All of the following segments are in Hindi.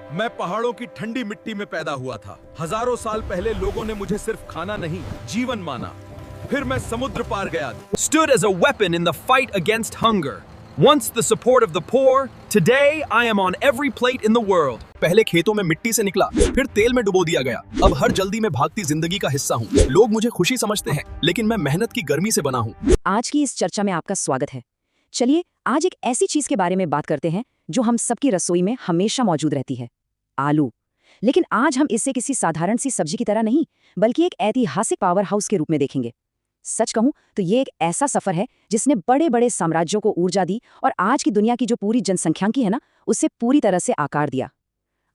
मैं पहाड़ों की ठंडी मिट्टी में पैदा हुआ था। हजारों साल पहले लोगों ने मुझे सिर्फ खाना नहीं, जीवन माना। फिर मैं समुद्र पार गया। Stood as a weapon in the fight against hunger. Once the support of the poor, today I am on every plate in the world. पहले खेतों में मिट्टी से निकला, फिर तेल में डुबो दिया गया। अब हर जल्दी में भागती जिंदगी का हिस्सा हूँ। लोग मुझे खुशी समझते हैं, लेकिन मैं मेहनत की गर्मी से बना हूँ। आज की इस चर्चा में आपका स्वागत है। चलिए आज एक ऐसी चीज के बारे में बात करते हैं जो हम सबकी रसोई में हमेशा मौजूद रहती है, आलू। लेकिन आज हम इसे किसी साधारण सी सब्जी की तरह नहीं, बल्कि एक ऐतिहासिक पावर हाउस के रूप में देखेंगे। सच कहूं तो ये एक ऐसा सफर है जिसने बड़े बड़े साम्राज्यों को ऊर्जा दी और आज की दुनिया की जो पूरी जनसंख्यांकी है ना, उसे पूरी तरह से आकार दिया।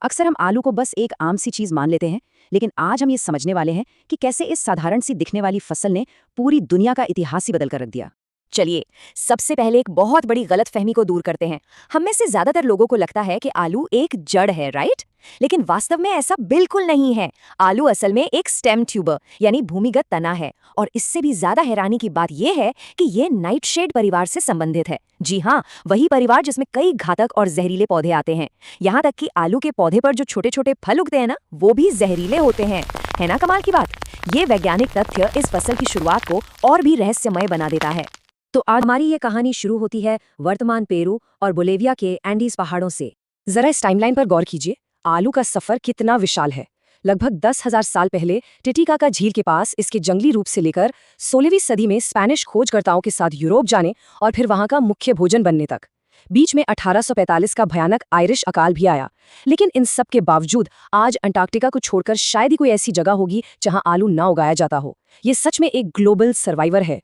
अक्सर हम आलू को बस एक आम सी चीज मान लेते हैं, लेकिन आज हम ये समझने वाले हैं कि कैसे इस साधारण सी दिखने वाली फसल ने पूरी दुनिया का इतिहास ही बदल कर रख दिया। चलिए सबसे पहले एक बहुत बड़ी गलतफहमी को दूर करते हैं। हम में से ज्यादातर लोगों को लगता है कि आलू एक जड़ है, राइट? लेकिन वास्तव में ऐसा बिल्कुल नहीं है। आलू असल में एक स्टेम ट्यूबर यानी भूमिगत तना है, और इससे भी ज्यादा हैरानी की बात यह है कि ये नाइटशेड परिवार से संबंधित है। जी हाँ, वही परिवार जिसमें कई घातक और जहरीले पौधे आते हैं। यहाँ तक कि आलू के पौधे पर जो छोटे छोटे फल उगते हैं ना, वो भी जहरीले होते हैं। है ना कमाल की बात? ये वैज्ञानिक तथ्य इस फसल की शुरुआत को और भी रहस्यमय बना देता है। तो आज हमारी ये कहानी शुरू होती है वर्तमान पेरू और बोलेविया के एंडीज पहाड़ों से। जरा इस टाइमलाइन पर गौर कीजिए, आलू का सफर कितना विशाल है। लगभग 10,000 साल पहले टिटिकाका झील के पास इसके जंगली रूप से लेकर 16वीं सदी में स्पेनिश खोजकर्ताओं के साथ यूरोप जाने और फिर वहां का मुख्य भोजन बनने तक। बीच में 1845 का भयानक आयरिश अकाल भी आया। लेकिन इन सब के बावजूद आज अंटार्कटिका को छोड़कर शायद ही कोई ऐसी जगह होगी जहां आलू ना उगाया जाता हो। ये सच में एक ग्लोबल सर्वाइवर है।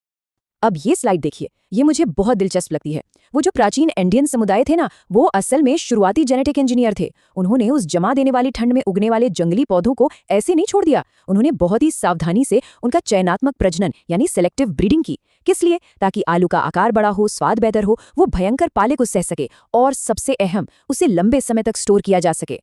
अब ये स्लाइड देखिए, ये मुझे बहुत दिलचस्प लगती है। वो जो प्राचीन इंडियन समुदाय थे ना, वो असल में शुरुआती जेनेटिक इंजीनियर थे। उन्होंने उस जमा देने वाली ठंड में उगने वाले जंगली पौधों को ऐसे नहीं छोड़ दिया। उन्होंने बहुत ही सावधानी से उनका चयनात्मक प्रजनन यानी सेलेक्टिव ब्रीडिंग की। किस लिए? ताकि आलू का आकार बड़ा हो, स्वाद बेहतर हो, वो भयंकर पाले को सह सके और सबसे अहम, उसे लंबे समय तक स्टोर किया जा सके।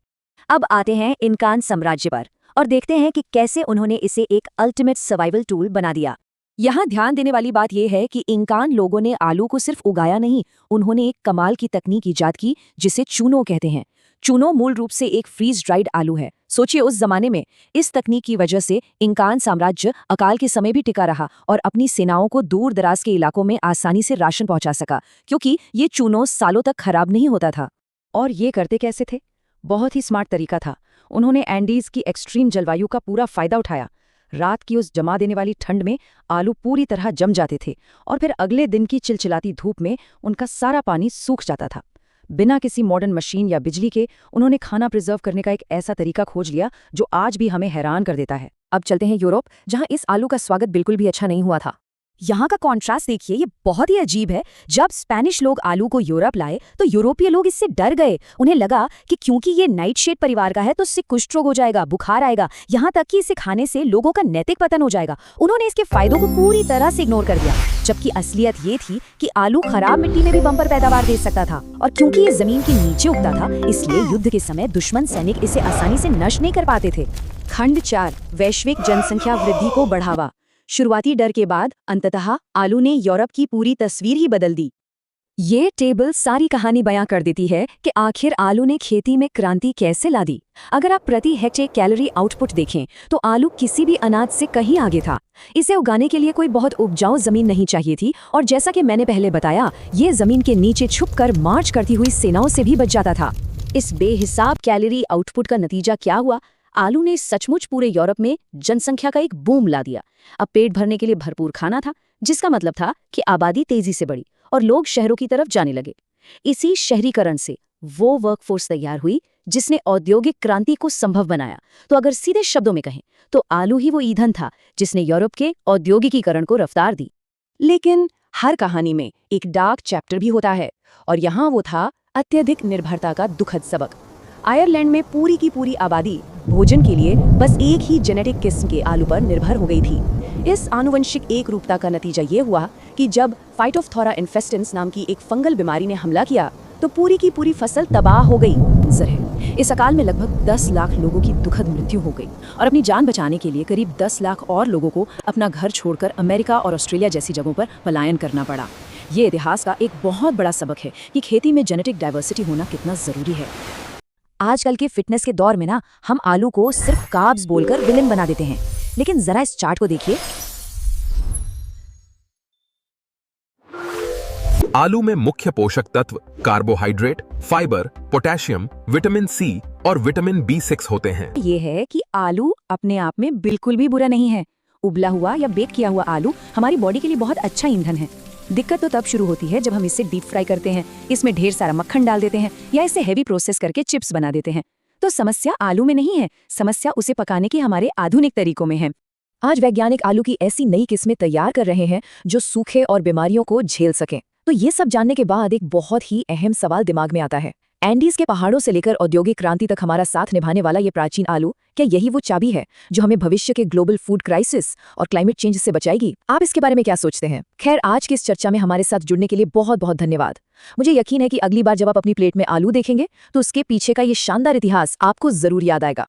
अब आते हैं इनकान साम्राज्य पर और देखते हैं कि कैसे उन्होंने इसे एक अल्टीमेट सर्वाइवल टूल बना दिया। यहाँ ध्यान देने वाली बात यह है कि इंकान लोगों ने आलू को सिर्फ उगाया नहीं, उन्होंने एक कमाल की तकनीक ईजाद की जिसे चूनो कहते हैं। चूनो मूल रूप से एक फ्रीज ड्राइड आलू है। सोचिए उस जमाने में इस तकनीक की वजह से इंकान साम्राज्य अकाल के समय भी टिका रहा और अपनी सेनाओं को दूर दराज के इलाकों में आसानी से राशन पहुंचा सका, क्योंकि ये चूनो सालों तक खराब नहीं होता था। और ये करते कैसे थे? बहुत ही स्मार्ट तरीका था। उन्होंने एंडीज की एक्सट्रीम जलवायु का पूरा फायदा उठाया। रात की उस जमा देने वाली ठंड में आलू पूरी तरह जम जाते थे और फिर अगले दिन की चिलचिलाती धूप में उनका सारा पानी सूख जाता था। बिना किसी मॉडर्न मशीन या बिजली के उन्होंने खाना प्रिजर्व करने का एक ऐसा तरीका खोज लिया जो आज भी हमें हैरान कर देता है। अब चलते हैं यूरोप, जहां इस आलू का स्वागत बिल्कुल भी अच्छा नहीं हुआ था। यहाँ का कॉन्ट्रास्ट देखिए, ये बहुत ही अजीब है। जब स्पेनिश लोग आलू को यूरोप लाए तो यूरोपीय लोग इससे डर गए। उन्हें लगा कि क्योंकि ये नाइटशेड परिवार का है तो इससे कुष्ठ रोग हो जाएगा, बुखार आएगा, यहाँ तक कि इसे खाने से लोगों का नैतिक पतन हो जाएगा। उन्होंने इसके फायदों को पूरी तरह से इग्नोर कर दिया, जबकि असलियत ये थी कि आलू खराब मिट्टी में भी बम्पर पैदावार दे सकता था। और क्योंकि ये जमीन के नीचे उगता था, इसलिए युद्ध के समय दुश्मन सैनिक इसे आसानी से नष्ट नहीं कर पाते थे। खंड 4, वैश्विक जनसंख्या वृद्धि को बढ़ावा। शुरुआती डर के बाद अंततः आलू ने यूरोप की पूरी तस्वीर ही बदल दी। ये टेबल सारी कहानी बयां कर देती है कि आखिर आलू ने खेती में क्रांति कैसे ला दी। अगर आप प्रति हेक्टेयर कैलोरी आउटपुट देखें तो आलू किसी भी अनाज से कहीं आगे था। इसे उगाने के लिए कोई बहुत उपजाऊ जमीन नहीं चाहिए थी, और जैसा कि मैंने पहले बताया, ये जमीन के नीचे छुपकर मार्च करती हुई सेनाओं से भी बच जाता था। इस बेहिसाब कैलोरी आउटपुट का नतीजा क्या हुआ? आलू ने सचमुच पूरे यूरोप में जनसंख्या का एक बूम ला दिया। अब पेट भरने के लिए भरपूर खाना था, जिसका मतलब था कि आबादी तेजी से बढ़ी और लोग शहरों की तरफ जाने लगे। इसी शहरीकरण से वो वर्कफोर्स तैयार हुई जिसने औद्योगिक क्रांति को संभव बनाया। तो अगर सीधे शब्दों में कहें तो आलू ही वो ईंधन था जिसने यूरोप के औद्योगिकीकरण को रफ्तार दी। लेकिन हर कहानी में एक डार्क चैप्टर भी होता है, और यहाँ वो था अत्यधिक निर्भरता का दुखद सबक। आयरलैंड में पूरी की पूरी आबादी भोजन के लिए बस एक ही जेनेटिक किस्म के आलू पर निर्भर हो गई थी। इस आनुवंशिक एक रूपता का नतीजा ये हुआ कि जब फाइटोफथोरा इन्फेस्टेंस नाम की एक फंगल बीमारी ने हमला किया तो पूरी की पूरी फसल तबाह हो गई। इस अकाल में लगभग 10 लाख लोगों की दुखद मृत्यु हो गई, और अपनी जान बचाने के लिए करीब 10 लाख और लोगों को अपना घर छोड़कर अमेरिका और ऑस्ट्रेलिया जैसी जगहों पर पलायन करना पड़ा। ये इतिहास का एक बहुत बड़ा सबक है कि खेती में जेनेटिक डाइवर्सिटी होना कितना जरूरी है। आजकल के फिटनेस के दौर में ना हम आलू को सिर्फ कार्ब्स बोलकर विलेन बना देते हैं, लेकिन जरा इस चार्ट को देखिए। आलू में मुख्य पोषक तत्व carbohydrate, fibre, potassium, vitamin C और विटामिन B6 होते हैं। ये है कि आलू अपने आप में बिल्कुल भी बुरा नहीं है। उबला हुआ या बेक किया हुआ आलू हमारी बॉडी के लिए बहुत अच्छा ईंधन है। दिक्कत तो तब शुरू होती है जब हम इसे डीप फ्राई करते हैं, इसमें ढेर सारा मक्खन डाल देते हैं या इसे हेवी प्रोसेस करके चिप्स बना देते हैं। तो समस्या आलू में नहीं है, समस्या उसे पकाने के हमारे आधुनिक तरीकों में है। आज वैज्ञानिक आलू की ऐसी नई किस्में तैयार कर रहे हैं जो सूखे और बीमारियों को झेल सकें। तो ये सब जानने के बाद एक बहुत ही अहम सवाल दिमाग में आता है। एंडीज के पहाड़ों से लेकर औद्योगिक क्रांति तक हमारा साथ निभाने वाला ये प्राचीन आलू, क्या यही वो चाबी है जो हमें भविष्य के ग्लोबल फूड क्राइसिस और क्लाइमेट चेंज से बचाएगी? आप इसके बारे में क्या सोचते हैं? खैर, आज की इस चर्चा में हमारे साथ जुड़ने के लिए बहुत बहुत धन्यवाद। मुझे यकीन है कि अगली बार जब आप अपनी प्लेट में आलू देखेंगे तो उसके पीछे का ये शानदार इतिहास आपको जरूर याद आएगा।